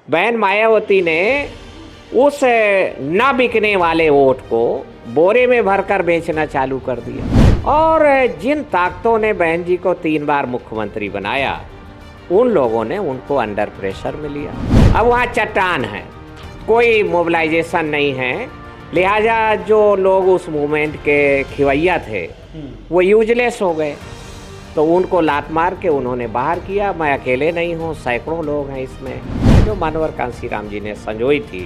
बहन मायावती ने उस न बिकने वाले वोट को बोरे में भरकर बेचना चालू कर दिया। और जिन ताकतों ने बहन जी को 3 बार मुख्यमंत्री बनाया, उन लोगों ने उनको अंडर प्रेशर में लिया। अब वहाँ चट्टान है, कोई मोबिलाइजेशन नहीं है, लिहाजा जो लोग उस मूवमेंट के खिवैया थे वो यूजलेस हो गए। तो उनको लात मार के उन्होंने बाहर किया। मैं अकेले नहीं हूँ, सैकड़ों लोग हैं इसमें। जो मानवर कांशीराम जी ने संजोई थी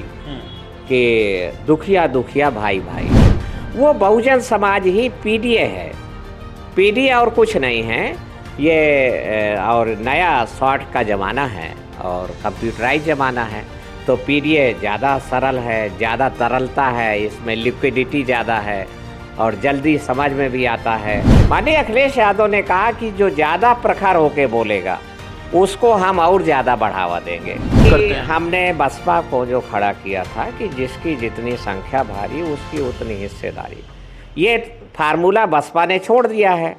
कि दुखिया दुखिया भाई भाई, वो बहुजन समाज ही पीडीए है। पीडीए और कुछ नहीं है ये, और नया शॉर्ट का ज़माना है और कंप्यूटराइज ज़माना है, तो पीडीए ज़्यादा सरल है, ज़्यादा तरलता है, इसमें लिक्विडिटी ज़्यादा है और जल्दी समझ में भी आता है। माननीय अखिलेश यादव ने कहा कि जो ज़्यादा प्रखर होके बोलेगा उसको हम और ज़्यादा बढ़ावा देंगे। कि हमने बसपा को जो खड़ा किया था कि जिसकी जितनी संख्या भारी उसकी उतनी हिस्सेदारी, ये फार्मूला बसपा ने छोड़ दिया है।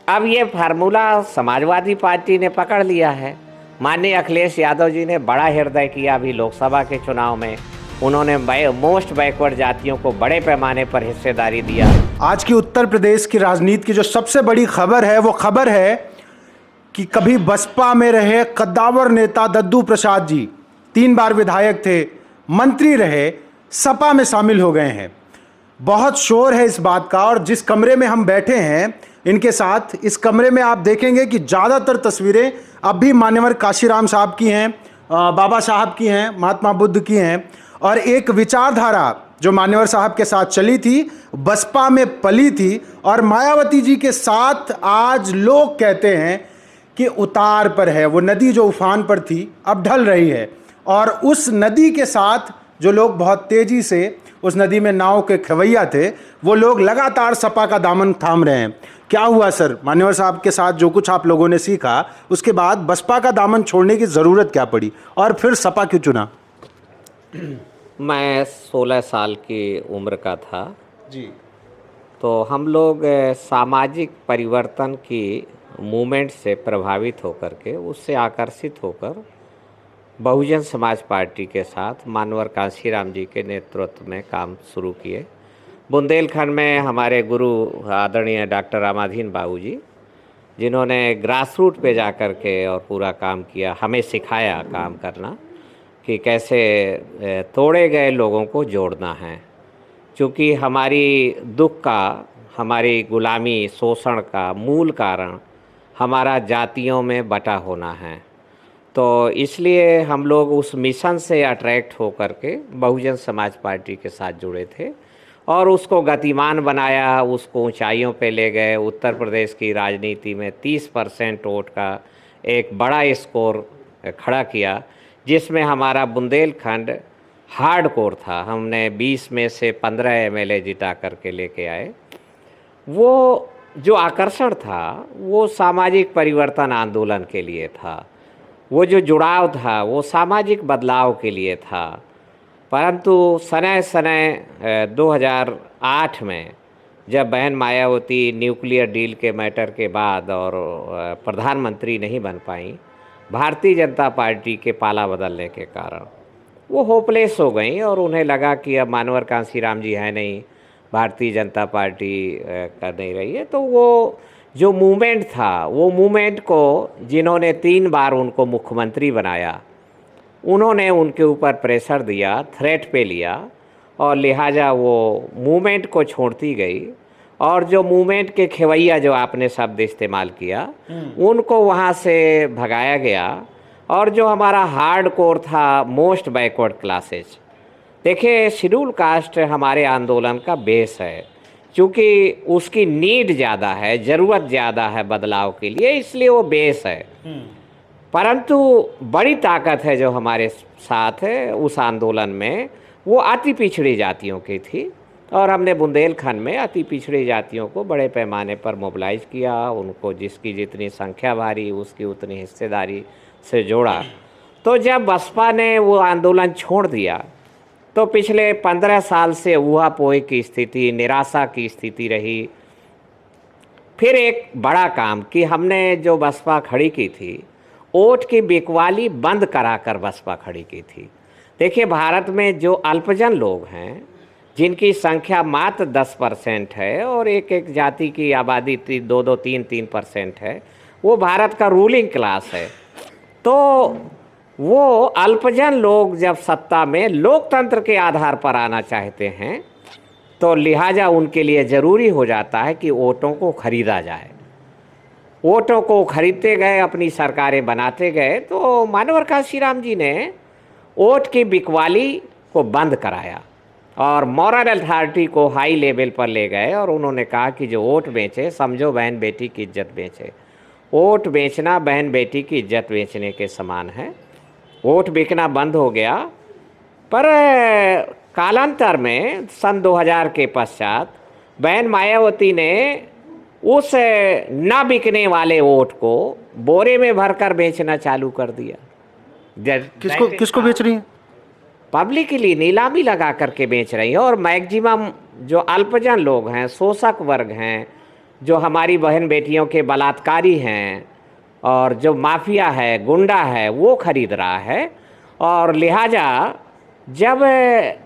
अब ये फार्मूला समाजवादी पार्टी ने पकड़ लिया है। माननीय अखिलेश यादव जी ने बड़ा हृदय किया अभी लोकसभा के चुनाव में, उन्होंने मोस्ट बैकवर्ड जातियों को बड़े पैमाने पर हिस्सेदारी दिया। आज की उत्तर प्रदेश की राजनीति की जो सबसे बड़ी खबर है वो खबर है कि कभी बसपा में रहे कद्दावर नेता दद्दू प्रसाद जी 3 बार विधायक थे, मंत्री रहे, सपा में शामिल हो गए हैं। बहुत शोर है इस बात का। और जिस कमरे में हम बैठे हैं इनके साथ, इस कमरे में आप देखेंगे कि ज़्यादातर तस्वीरें अब भी मान्यवर काशीराम साहब की हैं, बाबा साहब की हैं, महात्मा बुद्ध की हैं। और एक विचारधारा जो मान्यवर साहब के साथ चली थी, बसपा में पली थी, और मायावती जी के साथ आज लोग कहते हैं कि उतार पर है। वो नदी जो उफान पर थी अब ढल रही है, और उस नदी के साथ जो लोग बहुत तेजी से उस नदी में नाव के खवैया थे, वो लोग लगातार सपा का दामन थाम रहे हैं। क्या हुआ सर, मान्यवर साहब के साथ जो कुछ आप लोगों ने सीखा, उसके बाद बसपा का दामन छोड़ने की ज़रूरत क्या पड़ी और फिर सपा क्यों चुना? मैं 16 साल की उम्र का था जी। तो हम लोग सामाजिक परिवर्तन की मूवमेंट से प्रभावित होकर के, उससे आकर्षित होकर बहुजन समाज पार्टी के साथ मानवर कांशीराम जी के नेतृत्व में काम शुरू किए। बुंदेलखंड में हमारे गुरु आदरणीय डॉक्टर रामाधीन बाबू जी, जिन्होंने ग्रास रूट पे जा कर के और पूरा काम किया, हमें सिखाया काम करना कि कैसे तोड़े गए लोगों को जोड़ना है। क्योंकि हमारी दुख का, हमारी गुलामी शोषण का मूल कारण हमारा जातियों में बटा होना है। तो इसलिए हम लोग उस मिशन से अट्रैक्ट होकर के बहुजन समाज पार्टी के साथ जुड़े थे और उसको गतिमान बनाया, उसको ऊंचाइयों पे ले गए। उत्तर प्रदेश की राजनीति में 30% वोट का एक बड़ा स्कोर खड़ा किया, जिसमें हमारा बुंदेलखंड हार्ड कोर था। हमने 20 में से 15 एमएलए जिता करके लेके आए। वो जो आकर्षण था वो सामाजिक परिवर्तन आंदोलन के लिए था, वो जो जुड़ाव था वो सामाजिक बदलाव के लिए था। परंतु सने 2008 में जब बहन मायावती न्यूक्लियर डील के मैटर के बाद और प्रधानमंत्री नहीं बन पाई, भारतीय जनता पार्टी के पाला बदलने के कारण वो होपलेस हो गई और उन्हें लगा कि अब मानवर कांशीराम जी है नहीं, भारतीय जनता पार्टी कर नहीं रही है। तो वो जो मूवमेंट था, वो मूवमेंट को जिन्होंने 3 बार उनको मुख्यमंत्री बनाया, उन्होंने उनके ऊपर प्रेशर दिया, थ्रेट पे लिया, और लिहाजा वो मूवमेंट को छोड़ती गई। और जो मूवमेंट के खिवैया, जो आपने शब्द इस्तेमाल किया, उनको वहाँ से भगाया गया। और जो हमारा हार्ड कोर था, मोस्ट बैकवर्ड क्लासेज, देखिए शेड्यूल कास्ट हमारे आंदोलन का बेस है, क्योंकि उसकी नीड ज़्यादा है, ज़रूरत ज़्यादा है बदलाव के लिए, इसलिए वो बेस है। परंतु बड़ी ताकत है जो हमारे साथ है उस आंदोलन में, वो अति पिछड़ी जातियों की थी। और हमने बुंदेलखंड में अति पिछड़ी जातियों को बड़े पैमाने पर मोबिलाइज किया, उनको जिसकी जितनी संख्या भारी उसकी उतनी हिस्सेदारी से जोड़ा। तो जब बसपा ने वो आंदोलन छोड़ दिया तो पिछले 15 साल से ऊहापोह की स्थिति, निराशा की स्थिति रही। फिर एक बड़ा काम कि हमने जो बसपा खड़ी की थी वोट की बिकवाली बंद कराकर बसपा खड़ी की थी। देखिए, भारत में जो अल्पजन लोग हैं, जिनकी संख्या मात्र 10% है और एक एक जाति की आबादी 2-2, 3-3% है, वो भारत का रूलिंग क्लास है। तो वो अल्पजन लोग जब सत्ता में लोकतंत्र के आधार पर आना चाहते हैं, तो लिहाजा उनके लिए ज़रूरी हो जाता है कि वोटों को खरीदा जाए। वोटों को खरीदते गए, अपनी सरकारें बनाते गए, तो मानवर काशीराम जी ने वोट की बिकवाली को बंद कराया और मॉरल अथॉरिटी को हाई लेवल पर ले गए और उन्होंने कहा कि जो वोट बेचे, समझो बहन बेटी की इज्जत बेचे। वोट बेचना बहन बेटी की इज्जत बेचने के समान है। वोट बिकना बंद हो गया, पर कालांतर में सन 2000 के पश्चात बहन मायावती ने उस न बिकने वाले वोट को बोरे में भरकर बेचना चालू कर दिया। किसको बेच रही हैं? पब्लिकली नीलामी लगा करके बेच रही है। और मैक्सिमम जो अल्पजन लोग हैं, शोषक वर्ग हैं, जो हमारी बहन बेटियों के बलात्कारी हैं और जो माफिया है, गुंडा है, वो खरीद रहा है। और लिहाजा जब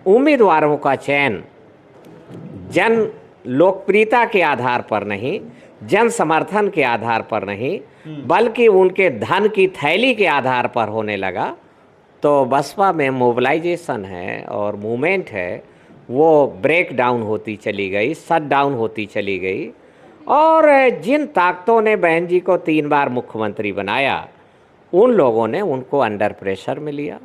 उम्मीदवारों का चयन जन लोकप्रियता के आधार पर नहीं, जन समर्थन के आधार पर नहीं, बल्कि उनके धन की थैली के आधार पर होने लगा, तो बसपा में मोबिलाइजेशन है और मूवमेंट है, वो ब्रेक डाउन होती चली गई, शट डाउन होती चली गई। और जिन ताकतों ने बहन जी को 3 बार मुख्यमंत्री बनाया, उन लोगों ने उनको अंडर प्रेशर में लिया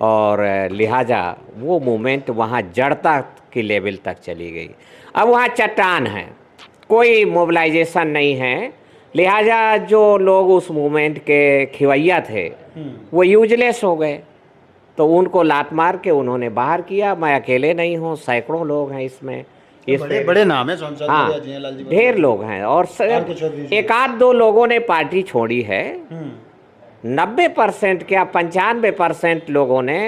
और लिहाजा वो मूवमेंट वहाँ जड़ता की लेवल तक चली गई। अब वहाँ चट्टान है, कोई मोबिलाइजेशन नहीं है। लिहाजा जो लोग उस मूवमेंट के खिवैया थे, वो यूजलेस हो गए, तो उनको लात मार के उन्होंने बाहर किया। मैं अकेले नहीं हूँ, सैकड़ों लोग हैं इसमें। बड़े नाम है, हाँ, ढेर लोग हैं। और एक आध दो लोगों ने पार्टी छोड़ी है। 90% क्या 95% लोगों ने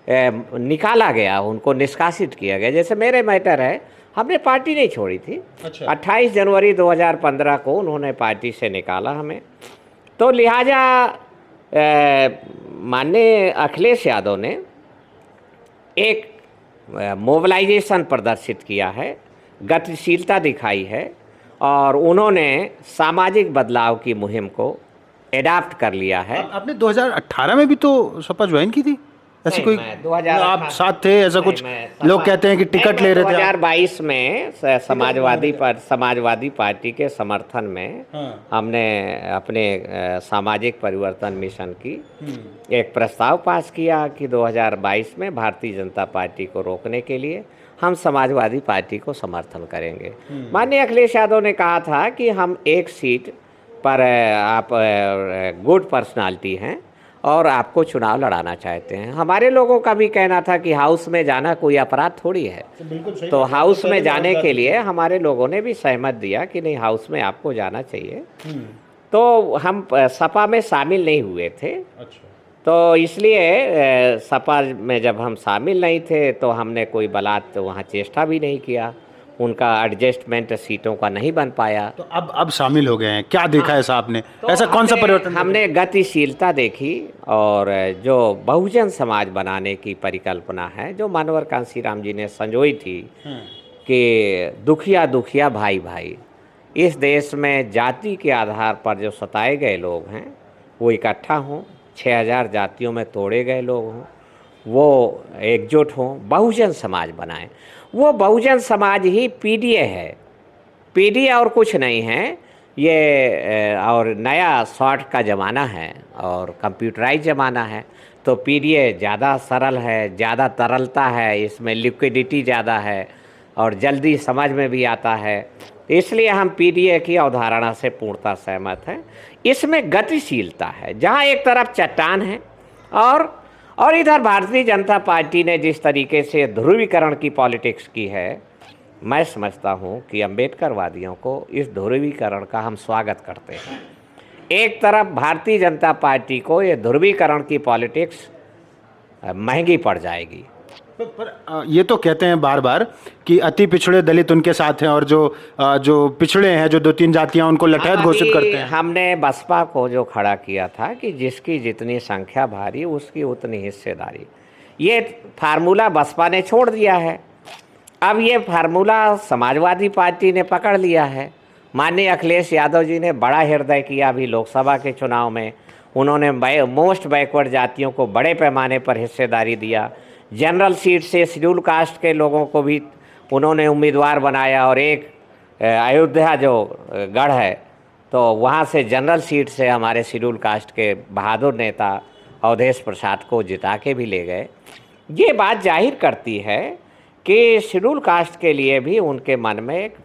निकाला गया, उनको निष्कासित किया गया। जैसे मेरे मैटर है, हमने पार्टी नहीं छोड़ी थी। अच्छा। 28 जनवरी 2015 को उन्होंने पार्टी से निकाला हमें। तो लिहाजा माननीय अखिलेश यादव ने एक मोबिलाइजेशन प्रदर्शित किया है, गतिशीलता दिखाई है और उन्होंने सामाजिक बदलाव की मुहिम को एडाप्ट कर लिया है। आपने 2018 में भी तो सपा ज्वाइन की थी? ऐसी कोई आप साथ थे? ऐसा कुछ लोग कहते हैं कि टिकट ले रहे थे। 2022 में समाजवादी पार्टी के समर्थन में हमने अपने सामाजिक परिवर्तन मिशन की एक प्रस्ताव पास किया कि 2022 में भारतीय जनता पार्टी को रोकने के लिए हम समाजवादी पार्टी को समर्थन करेंगे। माननीय अखिलेश यादव ने कहा था कि हम एक सीट पर आप गुड पर्सनालिटी हैं और आपको चुनाव लड़ाना चाहते हैं। हमारे लोगों का भी कहना था कि हाउस में जाना कोई अपराध थोड़ी है, तो हाउस में जाने के लिए हमारे लोगों ने भी सहमत दिया कि नहीं, हाउस में आपको जाना चाहिए। तो हम सपा में शामिल नहीं हुए थे। तो इसलिए सपा में जब हम शामिल नहीं थे तो हमने कोई बलात् वहाँ चेष्टा भी नहीं किया, उनका एडजस्टमेंट सीटों का नहीं बन पाया। तो अब शामिल हो गए हैं, क्या देखा है साहब ने? तो ऐसा कौन सा परिवर्तन? हमने गतिशीलता देखी और जो बहुजन समाज बनाने की परिकल्पना है, जो मानवर कांशीराम जी ने संजोई थी कि दुखिया दुखिया भाई भाई, इस देश में जाति के आधार पर जो सताए गए लोग हैं वो इकट्ठा हों, 6000 जातियों में तोड़े गए लोग हों, वो एकजुट हों, बहुजन समाज बनाएं। वो बहुजन समाज ही पीडीए है। पीडीए और कुछ नहीं है ये, और नया शॉर्ट का ज़माना है और कंप्यूटराइज ज़माना है, तो पीडीए ज़्यादा सरल है, ज़्यादा तरलता है, इसमें लिक्विडिटी ज़्यादा है और जल्दी समझ में भी आता है। इसलिए हम पीडीए की अवधारणा से पूर्णतः सहमत हैं। इसमें गतिशीलता है, जहाँ एक तरफ चट्टान है और इधर भारतीय जनता पार्टी ने जिस तरीके से ध्रुवीकरण की पॉलिटिक्स की है, मैं समझता हूँ कि अम्बेडकरवादियों को इस ध्रुवीकरण का हम स्वागत करते हैं। एक तरफ भारतीय जनता पार्टी को ये ध्रुवीकरण की पॉलिटिक्स महंगी पड़ जाएगी ये तो कहते हैं बार बार कि अति पिछड़े दलित उनके साथ हैं और जो पिछड़े हैं, जो 2-3 जातियां, उनको लठैत घोषित करते हैं। हमने बसपा को जो खड़ा किया था कि जिसकी जितनी संख्या भारी उसकी उतनी हिस्सेदारी, ये फार्मूला बसपा ने छोड़ दिया है। अब ये फार्मूला समाजवादी पार्टी ने पकड़ लिया है। माननीय अखिलेश यादव जी ने बड़ा हृदय किया अभी लोकसभा के चुनाव में। उन्होंने मोस्ट बैकवर्ड जातियों को बड़े पैमाने पर हिस्सेदारी दिया। जनरल सीट से शेड्यूल कास्ट के लोगों को भी उन्होंने उम्मीदवार बनाया, और एक अयोध्या जो गढ़ है तो वहाँ से जनरल सीट से हमारे शेड्यूल कास्ट के बहादुर नेता अवधेश प्रसाद को जिता के भी ले गए। ये बात जाहिर करती है कि शेड्यूल कास्ट के लिए भी उनके मन में एक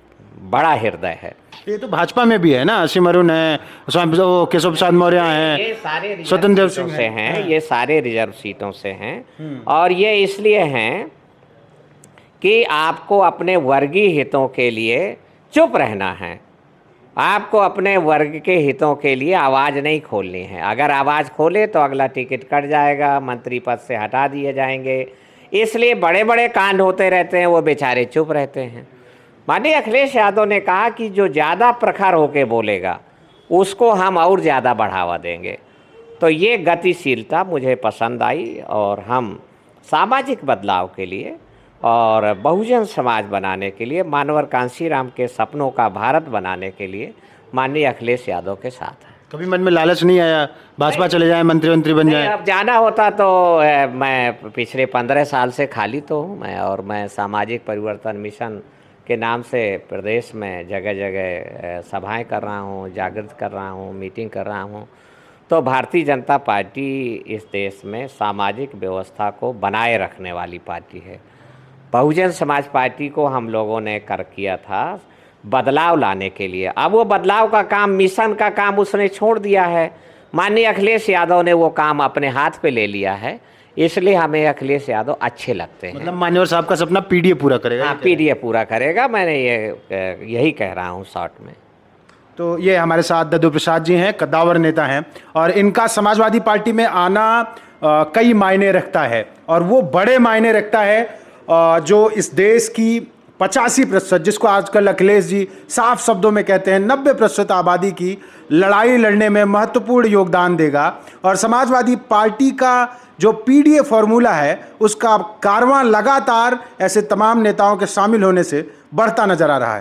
बड़ा हृदय है। ये तो भाजपा में भी है ना, असीम अरुण है, केशव प्रसाद मौर्य हैं, ये सारे स्वतंत्र देव रिजर्व सिंह से हैं, ये सारे रिजर्व सीटों से हैं। और ये इसलिए हैं कि आपको अपने वर्गीय हितों के लिए चुप रहना है, आपको अपने वर्ग के हितों के लिए आवाज़ नहीं खोलनी है। अगर आवाज़ खोले तो अगला टिकट कट जाएगा, मंत्री पद से हटा दिए जाएंगे। इसलिए बड़े बड़े कांड होते रहते हैं, वो बेचारे चुप रहते हैं। माननीय अखिलेश यादव ने कहा कि जो ज़्यादा प्रखर होके बोलेगा उसको हम और ज़्यादा बढ़ावा देंगे। तो ये गतिशीलता मुझे पसंद आई, और हम सामाजिक बदलाव के लिए और बहुजन समाज बनाने के लिए, मानवर कांशीराम के सपनों का भारत बनाने के लिए माननीय अखिलेश यादव के साथ है। कभी मन में लालच नहीं आया भाजपा चले जाए, मंत्री बन जाए? अब जाना होता तो मैं पिछले 15 साल से खाली तो हूँ मैं, और मैं सामाजिक परिवर्तन मिशन के नाम से प्रदेश में जगह जगह सभाएं कर रहा हूँ, जागृत कर रहा हूँ, मीटिंग कर रहा हूँ। तो भारतीय जनता पार्टी इस देश में सामाजिक व्यवस्था को बनाए रखने वाली पार्टी है। बहुजन समाज पार्टी को हम लोगों ने कर किया था बदलाव लाने के लिए। अब वो बदलाव का काम, मिशन का काम उसने छोड़ दिया है। माननीय अखिलेश यादव ने वो काम अपने हाथ पे ले लिया है, इसलिए हमें अखिलेश यादव अच्छे लगते हैं। मतलब मान्यवर साहब का सपना पीडीए पूरा करेगा? हाँ, पीडीए पूरा करेगा, मैंने यही कह रहा हूँ शॉर्ट में। तो ये हमारे साथ दद्दू प्रसाद जी हैं, कद्दावर नेता हैं, और इनका समाजवादी पार्टी में आना कई मायने रखता है, और वो बड़े मायने रखता है जो इस देश की 85%, जिसको आजकल अखिलेश जी साफ शब्दों में कहते हैं 90% आबादी की लड़ाई लड़ने में महत्वपूर्ण योगदान देगा। और समाजवादी पार्टी का जो पीडीए फॉर्मूला है उसका कारवां लगातार ऐसे तमाम नेताओं के शामिल होने से बढ़ता नजर आ रहा है।